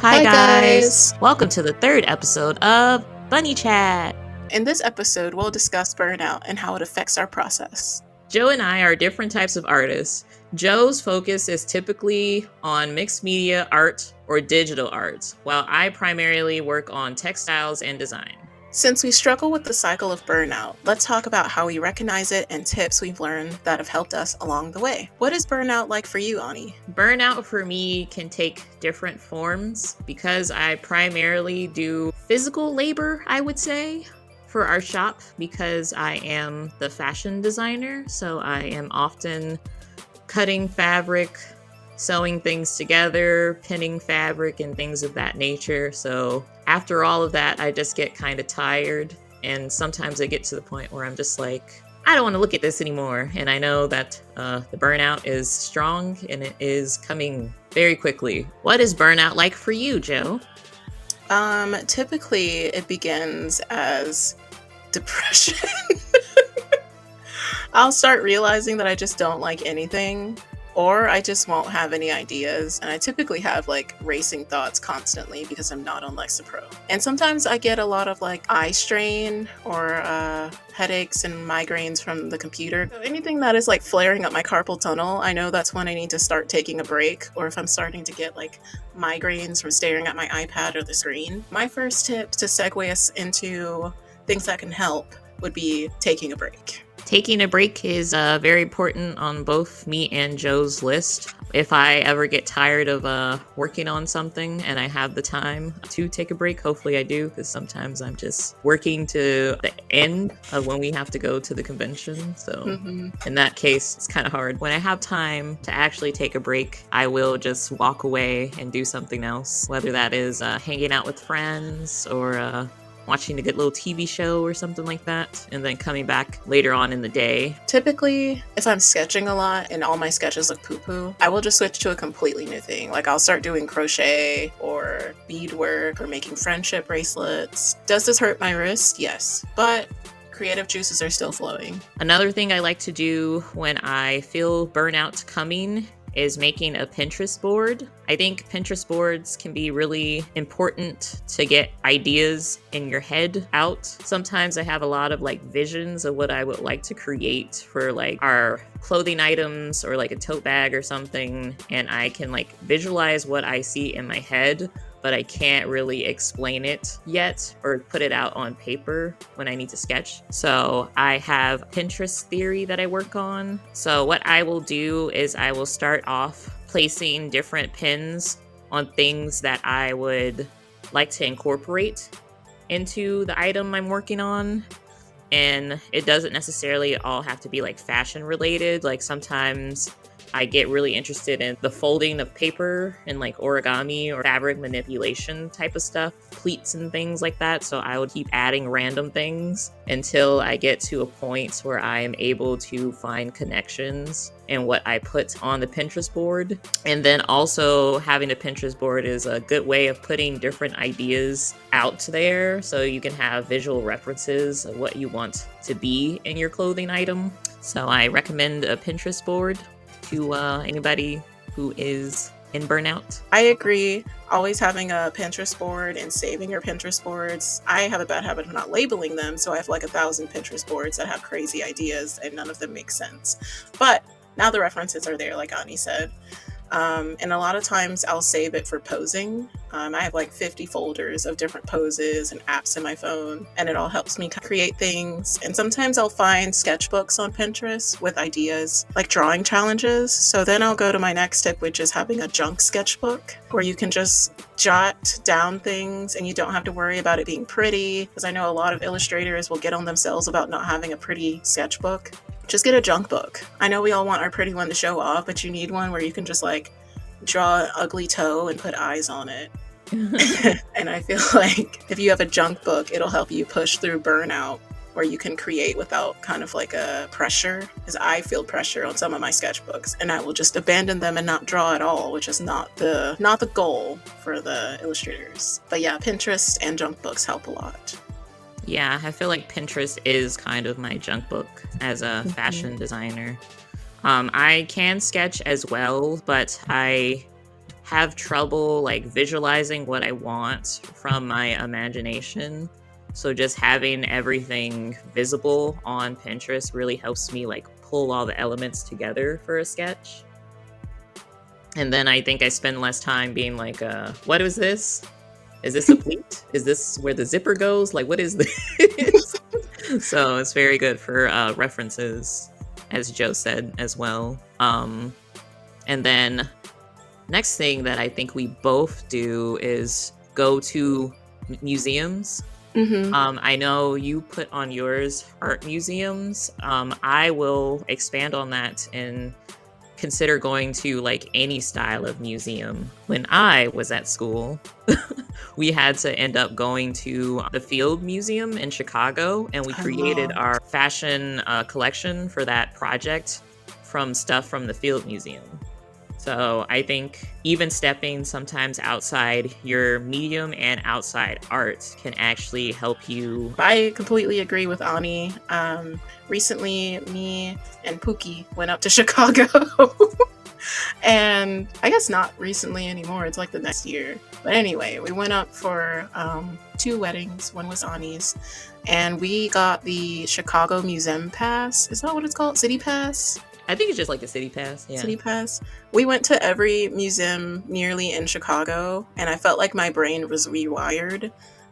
Hi Hi guys! guys! Welcome to the third episode of Bunny Chat. In this episode, we'll discuss burnout and how it affects our process. Joe and I are different types of artists. Joe's focus is typically on mixed media art or digital art, while I primarily work on textiles and design. Since we struggle with the cycle of burnout, let's talk about how we recognize it and tips we've learned that have helped us along the way. What is burnout like for you, Ani? Burnout for me can take different forms because I primarily do physical labor, I would say, for our shop because I am the fashion designer. So I am often cutting fabric, sewing things together, pinning fabric, and things of that nature. So after all of that, I just get kind of tired. And sometimes I get to the point where I'm just like, I don't want to look at this anymore. And I know that the burnout is strong and it is coming very quickly. What is burnout like for you, Joe? Typically it begins as depression. I'll start realizing that I just don't like anything, or I just won't have any ideas. And I typically have like racing thoughts constantly because I'm not on Lexapro. And sometimes I get a lot of like eye strain or headaches and migraines from the computer. So anything that is like flaring up my carpal tunnel, I know that's when I need to start taking a break, or if I'm starting to get like migraines from staring at my iPad or the screen. My first tip to segue us into things that can help would be taking a break. Taking a break is very important on both me and Joe's list. If I ever get tired of working on something and I have the time to take a break, hopefully I do, because sometimes I'm just working to the end of when we have to go to the convention. So in that case, it's kind of hard. When I have time to actually take a break, I will just walk away and do something else, whether that is hanging out with friends or watching a good little TV show or something like that, and then coming back later on in the day. Typically, if I'm sketching a lot and all my sketches look poo-poo, I will just switch to a completely new thing. Like I'll start doing crochet or beadwork or making friendship bracelets. Does this hurt my wrist? Yes, but creative juices are still flowing. Another thing I like to do when I feel burnout coming is making a Pinterest board. I think Pinterest boards can be really important to get ideas in your head out. Sometimes I have a lot of like visions of what I would like to create for like our clothing items or like a tote bag or something, and I can like visualize what I see in my head, but I can't really explain it yet or put it out on paper when I need to sketch. So I have Pinterest theory that I work on. So what I will do is I will start off placing different pins on things that I would like to incorporate into the item I'm working on. And it doesn't necessarily all have to be like fashion related. Like sometimes I get really interested in the folding of paper and like origami or fabric manipulation type of stuff, pleats and things like that. So I would keep adding random things until I get to a point where I am able to find connections in what I put on the Pinterest board. And then also having a Pinterest board is a good way of putting different ideas out there so you can have visual references of what you want to be in your clothing item. So I recommend a Pinterest board to anybody who is in burnout. I agree. Always having a Pinterest board and saving your Pinterest boards. I have a bad habit of not labeling them, so I have like 1,000 Pinterest boards that have crazy ideas and none of them make sense. But now the references are there, like Ani said. And a lot of times I'll save it for posing. I have like 50 folders of different poses and apps in my phone, and it all helps me create things. And sometimes I'll find sketchbooks on Pinterest with ideas, like drawing challenges. So then I'll go to my next tip, which is having a junk sketchbook where you can just jot down things and you don't have to worry about it being pretty. Because I know a lot of illustrators will get on themselves about not having a pretty sketchbook. Just get a junk book. I know we all want our pretty one to show off, but you need one where you can just like draw an ugly toe and put eyes on it. And I feel like if you have a junk book, it'll help you push through burnout, where you can create without kind of like a pressure. Because I feel pressure on some of my sketchbooks and I will just abandon them and not draw at all, which is not the goal for the illustrators. But yeah, Pinterest and junk books help a lot. Yeah, I feel like Pinterest is kind of my junk book as a fashion designer. I can sketch as well, but I have trouble like visualizing what I want from my imagination. So just having everything visible on Pinterest really helps me like pull all the elements together for a sketch. And then I think I spend less time being like, what is this? Is this a pleat? Is this where the zipper goes? Like, what is this? So it's very good for references, as Joe said as well. And then next thing that I think we both do is go to museums. I know you put on yours art museums. I will expand on that and consider going to like any style of museum. When I was at school, we had to end up going to the Field Museum in Chicago, and we created our fashion collection for that project from stuff from the Field Museum. So I think even stepping sometimes outside your medium and outside art can actually help you. I completely agree with Ani. Recently, me and Pookie went up to Chicago. And I guess not recently anymore. It's like the next year. But anyway, we went up for 2 weddings. One was Ani's. And we got the Chicago Museum Pass. Is that what it's called? City Pass? I think it's just like the City Pass. Yeah. City Pass. We went to every museum nearly in Chicago, and I felt like my brain was rewired.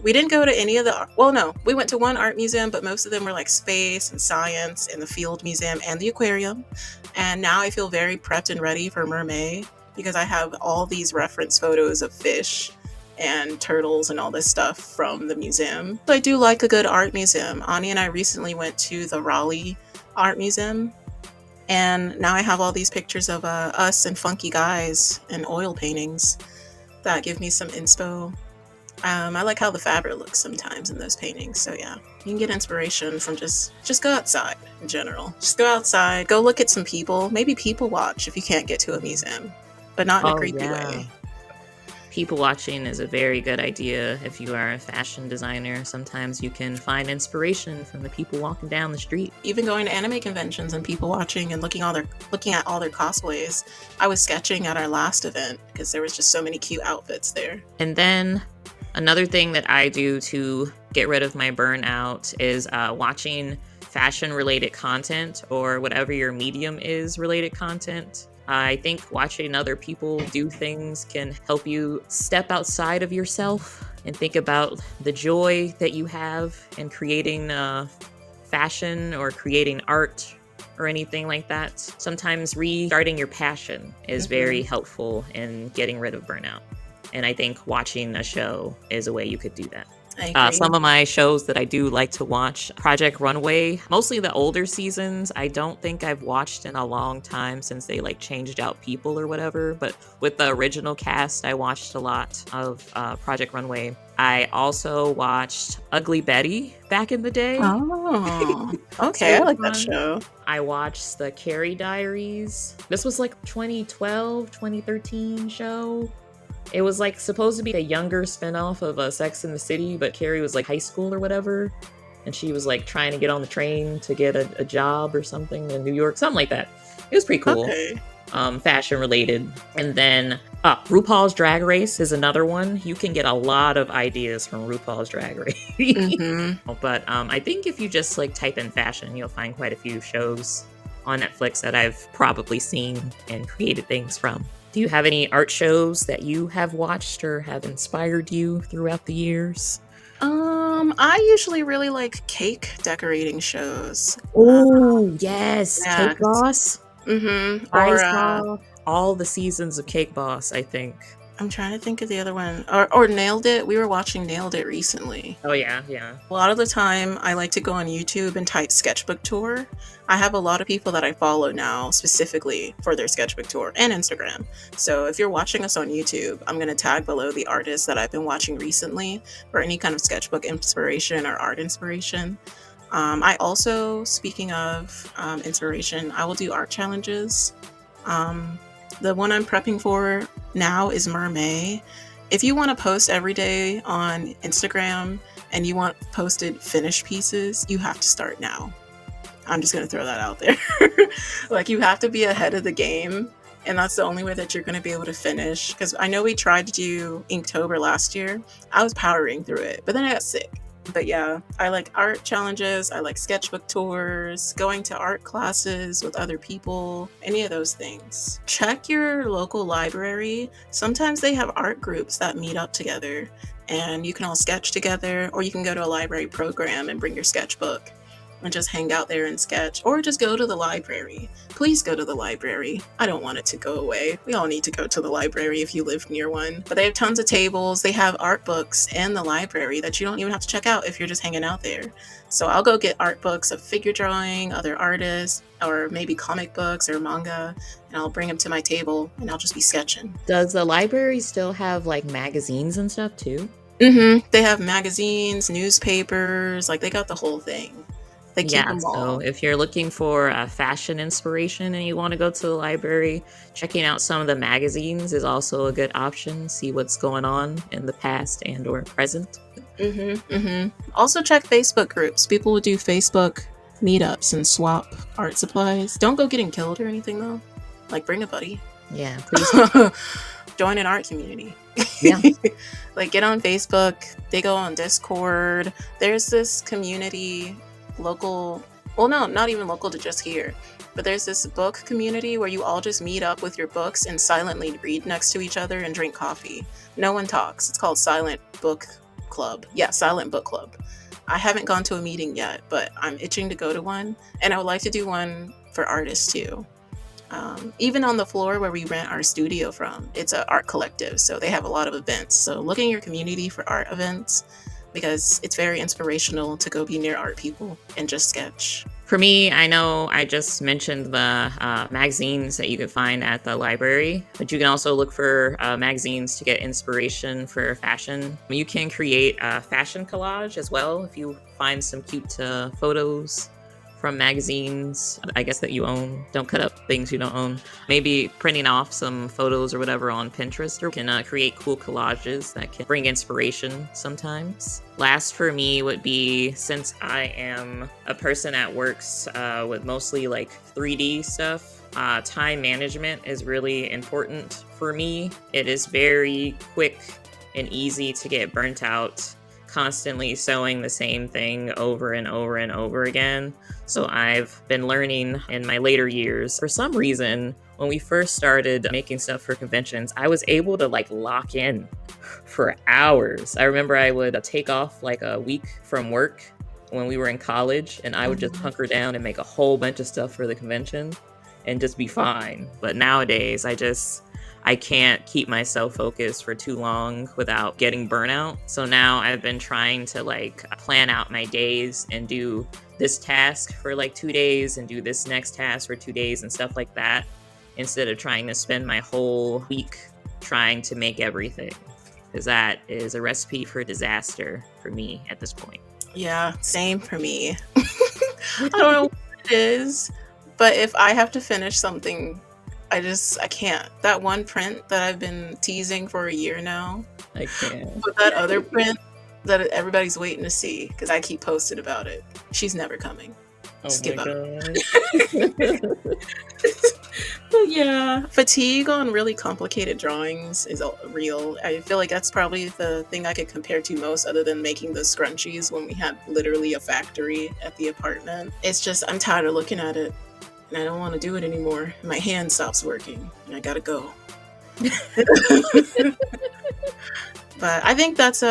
We didn't go to any of the, well, no, we went to one art museum, but most of them were like space and science and the Field Museum and the aquarium. And now I feel very prepped and ready for Mermaid because I have all these reference photos of fish and turtles and all this stuff from the museum. So I do like a good art museum. Ani and I recently went to the Raleigh Art Museum. And now I have all these pictures of us and funky guys and oil paintings that give me some inspo. I like how the fabric looks sometimes in those paintings. So yeah, you can get inspiration from just go outside in general. Just go outside, go look at some people, maybe people watch if you can't get to a museum, but not in a creepy way. People watching is a very good idea if you are a fashion designer. Sometimes you can find inspiration from the people walking down the street. Even going to anime conventions and people watching and looking at all their cosplays. I was sketching at our last event because there was just so many cute outfits there. And then another thing that I do to get rid of my burnout is watching fashion related content or whatever your medium is related content. I think watching other people do things can help you step outside of yourself and think about the joy that you have in creating fashion or creating art or anything like that. Sometimes restarting your passion is very helpful in getting rid of burnout. And I think watching a show is a way you could do that. Some of my shows that I do like to watch, Project Runway, mostly the older seasons. I don't think I've watched in a long time since they like changed out people or whatever. But with the original cast, I watched a lot of Project Runway. I also watched Ugly Betty back in the day. Oh, okay. I like that show. I watched the Carrie Diaries. This was like 2012, 2013 show. It was like supposed to be a younger spinoff of Sex and the City, but Carrie was like high school or whatever. And she was like trying to get on the train to get a job or something in New York, something like that. It was pretty cool. Okay. Fashion related. And then RuPaul's Drag Race is another one. You can get a lot of ideas from RuPaul's Drag Race. But I think if you just like type in fashion, you'll find quite a few shows on Netflix that I've probably seen and created things from. Do you have any art shows that you have watched or have inspired you throughout the years? I usually really like cake decorating shows. Oh, yes. Yeah. Cake Boss? I saw all the seasons of Cake Boss, I think. I'm trying to think of the other one. Or Nailed It. We were watching Nailed It recently. Oh, yeah. A lot of the time, I like to go on YouTube and type sketchbook tour. I have a lot of people that I follow now specifically for their sketchbook tour and Instagram. So if you're watching us on YouTube, I'm going to tag below the artists that I've been watching recently for any kind of sketchbook inspiration or art inspiration. I also, speaking of inspiration, I will do art challenges. The one I'm prepping for now is Mermaid. If you want to post every day on Instagram and you want posted finished pieces, you have to start now. I'm just going to throw that out there. Like, you have to be ahead of the game And that's the only way that you're going to be able to finish. Because I know we tried to do Inktober last year. I was powering through it, but then I got sick. But yeah, I like art challenges. I like sketchbook tours, going to art classes with other people, any of those things. Check your local library. Sometimes they have art groups that meet up together and you can all sketch together, or you can go to a library program and bring your sketchbook and just hang out there and sketch, or just go to the library. Please go to the library. I don't want it to go away. We all need to go to the library if you live near one. But they have tons of tables. They have art books in the library that you don't even have to check out if you're just hanging out there. So I'll go get art books of figure drawing, other artists, or maybe comic books or manga, and I'll bring them to my table and I'll just be sketching. Does the library still have like magazines and stuff too? They have magazines, newspapers, like they got the whole thing. They keep Yeah, them so all. if you're looking for fashion inspiration and you want to go to the library, checking out some of the magazines is also a good option. See what's going on in the past and or present. Also check Facebook groups. People would do Facebook meetups and swap art supplies. Don't go getting killed or anything though. Like bring a buddy. Yeah, please. Join an art community. Yeah. Like get on Facebook. They go on Discord. There's this community local, well no, not even local to just here, but there's this book community where you all just meet up with your books and silently read next to each other and drink coffee. No one talks. It's called Silent Book Club. Yeah, Silent Book Club. I haven't gone to a meeting yet, but I'm itching to go to one, and I would like to do one for artists too. Even on the floor where we rent our studio from, it's an art collective, so they have a lot of events. So look in your community for art events, because it's very inspirational to go be near art people and just sketch. For me, I know I just mentioned the magazines that you can find at the library, but you can also look for magazines to get inspiration for fashion. You can create a fashion collage as well if you find some cute photos from magazines, I guess, that you own. Don't cut up things you don't own. Maybe printing off some photos or whatever on Pinterest, or can create cool collages that can bring inspiration sometimes. Last for me would be, since I am a person that works with mostly like 3D stuff, time management is really important for me. It is very quick and easy to get burnt out constantly sewing the same thing over and over and over again. So I've been learning in my later years. For some reason, when we first started making stuff for conventions, I was able to like lock in for hours. I remember I would take off like a week from work when we were in college, and I would just hunker down and make a whole bunch of stuff for the convention and just be fine. But nowadays, I can't keep myself focused for too long without getting burnout. So now I've been trying to like plan out my days and do this task for like 2 days and do this next task for 2 days and stuff like that, instead of trying to spend my whole week trying to make everything, because that is a recipe for disaster for me at this point. Yeah, same for me. I don't know what it is, but if I have to finish something, I can't. That one print that I've been teasing for a year now, I can't. but that other print that everybody's waiting to see, because I keep posting about it, she's never coming. Just give up. But yeah, fatigue on really complicated drawings is real. I feel like that's probably the thing I could compare to most, other than making the scrunchies when we had literally a factory at the apartment. It's just, I'm tired of looking at it and I don't want to do it anymore. My hand stops working and I gotta go. But I think that's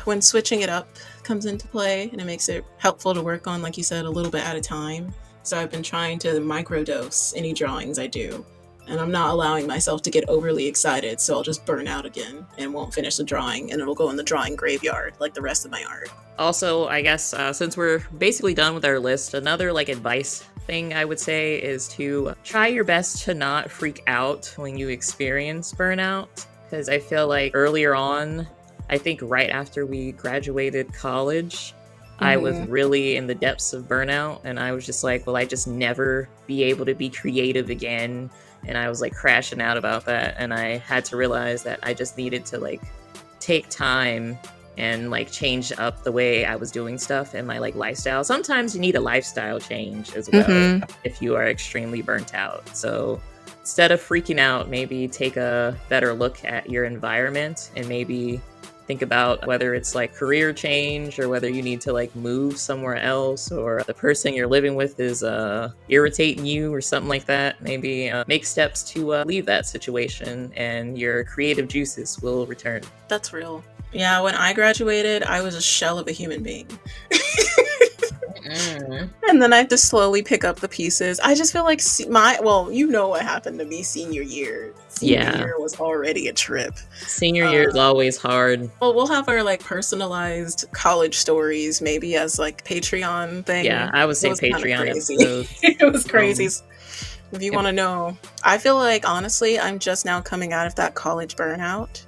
when switching it up comes into play, and it makes it helpful to work on, like you said, a little bit at a time. So I've been trying to microdose any drawings I do, and I'm not allowing myself to get overly excited, so I'll just burn out again and won't finish the drawing, and it'll go in the drawing graveyard like the rest of my art. Also, I guess since we're basically done with our list, another like advice thing I would say is to try your best to not freak out when you experience burnout, because I feel like earlier on, I think right after we graduated college, I was really in the depths of burnout, and I was just like, will I just never be able to be creative again? And I was like crashing out about that, and I had to realize that I just needed to like take time and like change up the way I was doing stuff and my like lifestyle. Sometimes you need a lifestyle change as well if you are extremely burnt out. So instead of freaking out, maybe take a better look at your environment and maybe think about whether it's like career change or whether you need to like move somewhere else, or the person you're living with is irritating you or something like that. Maybe make steps to leave that situation and your creative juices will return. That's real. Yeah, when I graduated, I was a shell of a human being. And then I have to slowly pick up the pieces. I just feel like you know what happened to me senior year. Senior year was already a trip. Senior year is always hard. Well, we'll have our like personalized college stories maybe as like Patreon thing. Yeah, I would say Patreon episodes. It was crazy. If you want to know, I feel like honestly, I'm just now coming out of that college burnout.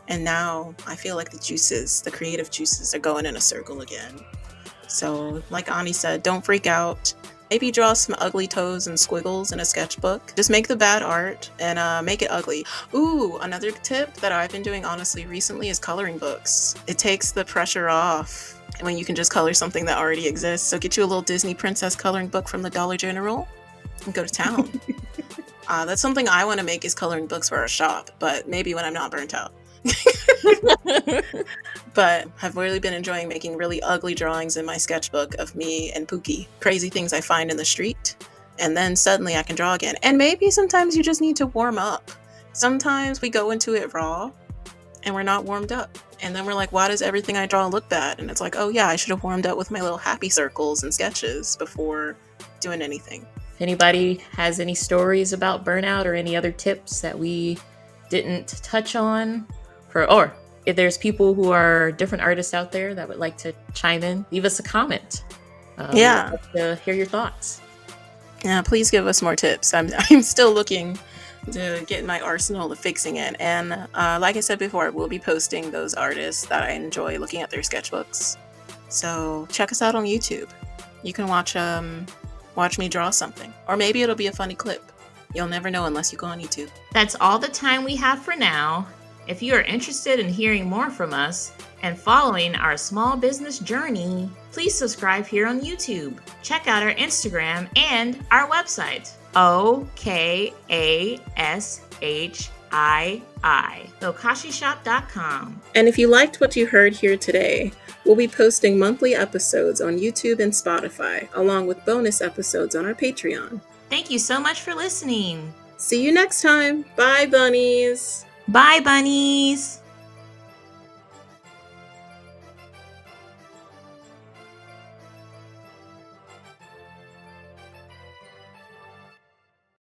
And now I feel like the creative juices are going in a circle again. So like Ani said, don't freak out. Maybe draw some ugly toes and squiggles in a sketchbook. Just make the bad art and make it ugly. Ooh, another tip that I've been doing honestly recently is coloring books. It takes the pressure off when you can just color something that already exists. So get you a little Disney princess coloring book from the Dollar General and go to town. That's something I want to make, is coloring books for our shop, but maybe when I'm not burnt out. But I've really been enjoying making really ugly drawings in my sketchbook of me and Pookie. Crazy things I find in the street. And then suddenly I can draw again. And maybe sometimes you just need to warm up. Sometimes we go into it raw and we're not warmed up. And then we're like, why does everything I draw look bad? And it's like, oh yeah, I should have warmed up with my little happy circles and sketches before doing anything. If anybody has any stories about burnout or any other tips that we didn't touch on, or if there's people who are different artists out there that would like to chime in, leave us a comment. Yeah. We'd like to hear your thoughts. Yeah, please give us more tips. I'm still looking to get my arsenal of fixing it. And like I said before, we'll be posting those artists that I enjoy looking at their sketchbooks. So check us out on YouTube. You can watch me draw something. Or maybe it'll be a funny clip. You'll never know unless you go on YouTube. That's all the time we have for now. If you are interested in hearing more from us and following our small business journey, please subscribe here on YouTube. Check out our Instagram and our website, okashii.com. And if you liked what you heard here today, we'll be posting monthly episodes on YouTube and Spotify, along with bonus episodes on our Patreon. Thank you so much for listening. See you next time. Bye, bunnies. Bye, bunnies.